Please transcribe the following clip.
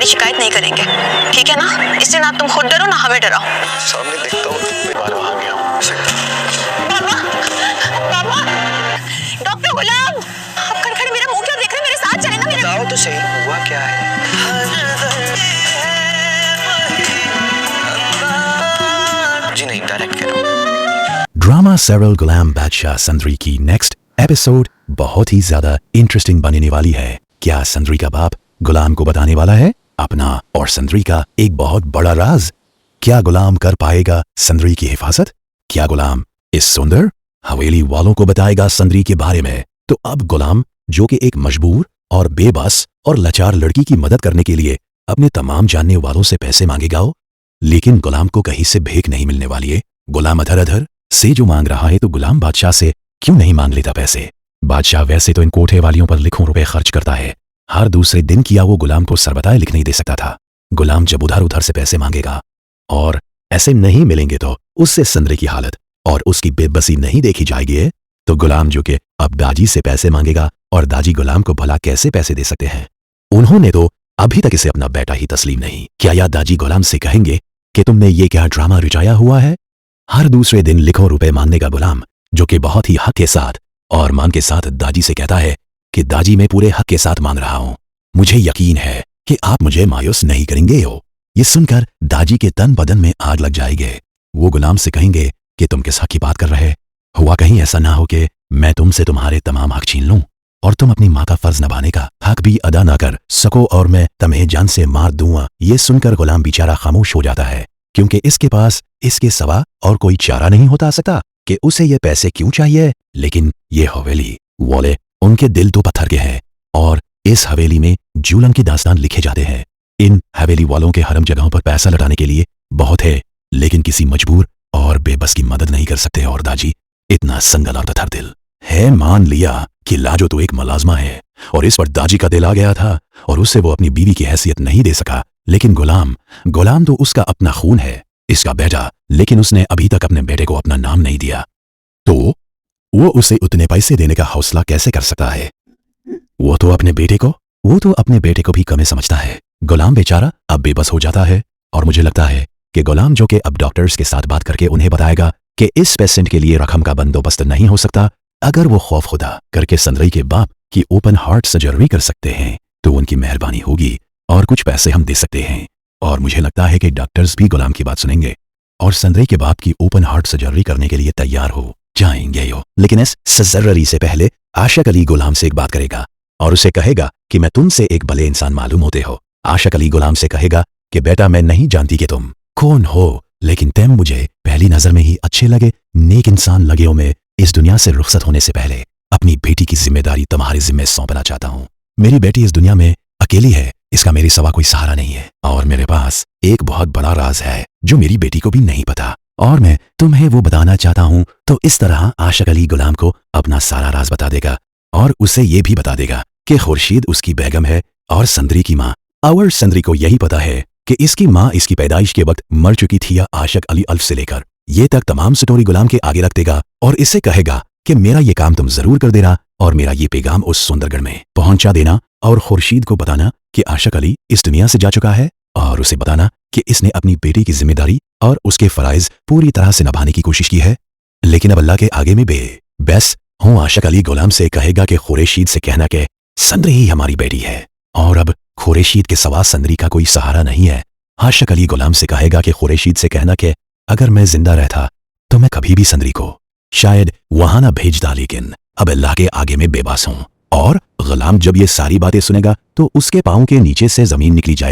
तुम्हारी शिकायत नहीं करेंगे, ठीक है ना? इसलिए ना तुम खुद डरो ना हमें डराओ। सामने देखता हूँ मैं बार वहां गया हूँ। पापा, पापा, डॉक्टर गुलाम, आप खड़े मेरा मुंह क्यों देख रहे हैं? मेरे साथ चले ना। मेरे बताओ तो सही, हुआ क्या है? जी नहीं, डायरेक्ट करो। ड्रामा सीरियल गुलाम बादशाह संदरी की नेक्स्ट एपिसोड बहुत ही ज्यादा इंटरेस्टिंग बनने वाली है। क्या संदरी का बाप गुलाम को बताने वाला है अपना और संदरी का एक बहुत बड़ा राज? क्या गुलाम कर पाएगा संदरी की हिफाजत? क्या गुलाम इस सुंदर हवेली वालों को बताएगा संदरी के बारे में? तो अब गुलाम, जो कि एक मजबूर और बेबस और लाचार लड़की की मदद करने के लिए अपने तमाम जानने वालों से पैसे मांगेगा, लेकिन गुलाम को कहीं से भीख नहीं मिलने वाली है। गुलाम अधर अधर से जो मांग रहा है, तो गुलाम बादशाह से क्यों नहीं मांग लेता पैसे? बादशाह वैसे तो इन कोठे वालियों पर लाखों रुपए खर्च करता है, हर दूसरे दिन किया वो गुलाम को सरबताए लिख नहीं दे सकता था। गुलाम जब उधर उधर से पैसे मांगेगा और ऐसे नहीं मिलेंगे, तो उससे संदरी की हालत और उसकी बेबसी नहीं देखी जाएगी। तो गुलाम, जो कि अब दाजी से पैसे मांगेगा, और दाजी गुलाम को भला कैसे पैसे दे सकते हैं? उन्होंने तो अभी तक इसे अपना बेटा ही तस्लीम नहीं क्या। या दाजी गुलाम से कहेंगे कि तुमने ये क्या ड्रामा रचाया हुआ है? हर दूसरे दिन लाखों रुपए मांगने का गुलाम, जो कि बहुत ही हक के साथ और मान के साथ दादी से कहता है कि दादी मैं पूरे हक के साथ मांग रहा हूं, मुझे यकीन है कि आप मुझे मायूस नहीं करेंगे हो। ये सुनकर दादी के तन बदन में आग लग जाएगी। वो गुलाम से कहेंगे कि तुम किस हक की बात कर रहे? हुआ कहीं ऐसा ना हो कि मैं तुमसे तुम्हारे तमाम हक छीन लूं और तुम अपनी माँ का फर्ज निभाने का हक भी अदा ना कर सको और मैं तुम्हें जान से मार दूंगा। ये सुनकर गुलाम बेचारा खामोश हो जाता है, क्योंकि इसके पास इसके सिवा और कोई चारा नहीं होता सकता कि उसे ये पैसे क्यों चाहिए। लेकिन ये हवेली वाले, उनके दिल तो पत्थर के हैं और इस हवेली में जुल्म की दास्तान लिखे जाते हैं। इन हवेली वालों के हरम जगहों पर पैसा लौटाने के लिए बहुत है, लेकिन किसी मजबूर और बेबस की मदद नहीं कर सकते। और दाजी इतना संगल और पत्थर दिल है। मान लिया कि लाजो तो एक मुलाजमा है और इस पर दाजी का दिल आ गया था और उससे वो अपनी बीवी की हैसियत नहीं दे सका, लेकिन गुलाम तो उसका अपना खून है, इसका बेटा, लेकिन उसने अभी तक अपने बेटे को अपना नाम नहीं दिया, तो वो उसे उतने पैसे देने का हौसला कैसे कर सकता है? वो तो अपने बेटे को भी कम समझता है। गुलाम बेचारा अब बेबस हो जाता है और मुझे लगता है कि गुलाम, जो कि अब डॉक्टर्स के साथ बात करके उन्हें बताएगा कि इस पेशेंट के लिए रकम का बंदोबस्त नहीं हो सकता, अगर वो खौफ खुदा करके संदरी के बाप की ओपन हार्ट सर्जरी कर सकते हैं तो उनकी मेहरबानी होगी और कुछ पैसे हम दे सकते हैं। और मुझे लगता है कि डॉक्टर्स भी गुलाम की बात सुनेंगे और संदरी के बाप की ओपन हार्ट सर्जरी करने के लिए तैयार हो जाएंगे। लेकिन इस सर्जरी से पहले आशिक अली गुलाम से एक बात करेगा और उसे कहेगा कि मैं तुमसे एक भले इंसान मालूम होते हो। आशिक अली गुलाम से कहेगा कि बेटा, मैं नहीं जानती कि तुम कौन हो, लेकिन तुम मुझे पहली नजर में ही अच्छे लगे, नेक इंसान लगे हो। मैं इस दुनिया से रुखसत होने से पहले अपनी बेटी की जिम्मेदारी तुम्हारे जिम्मे सौंपना चाहता हूँ। मेरी बेटी इस दुनिया में अकेली है, इसका मेरे सिवा कोई सहारा नहीं है और मेरे पास एक बहुत बड़ा राज है जो मेरी बेटी को भी नहीं पता और मैं तुम्हें वो बताना चाहता हूँ। तो इस तरह आशिक अली गुलाम को अपना सारा राज बता देगा और उसे ये भी बता देगा कि खुर्शीद उसकी बेगम है और संदरी की माँ। और संदरी को यही पता है कि इसकी माँ इसकी पैदाइश के वक्त मर चुकी थी। या आशिक अली अल्फ से लेकर ये तक तमाम स्टोरी गुलाम के आगे रख देगा और इसे कहेगा कि मेरा ये काम तुम जरूर कर देना और मेरा ये पैगाम उस सुंदरगढ़ में पहुंचा देना और खुर्शीद को बताना कि आशिक अली इस दुनिया से जा चुका है और उसे बताना कि इसने अपनी बेटी की जिम्मेदारी और उसके फराइज पूरी तरह से निभाने की कोशिश की है, लेकिन अब अल्लाह के आगे में बेबस हूँ। आशिक अली गुलाम से कहेगा कि खुर्शीद से कहना कि संदरी ही हमारी बेटी है और अब खुर्शीद के सवा संदरी का कोई सहारा नहीं है। आशिक अली गुलाम से कहेगा कि खुर्शीद से कहना कि अगर मैं जिंदा रहता तो मैं कभी भी संदरी को शायद वहां ना भेजता, लेकिन अब अल्लाह के आगे में बेबस हूं। और गुलाम जब ये सारी बातें सुनेगा तो उसके पांव के नीचे से जमीन निकली जाएगी।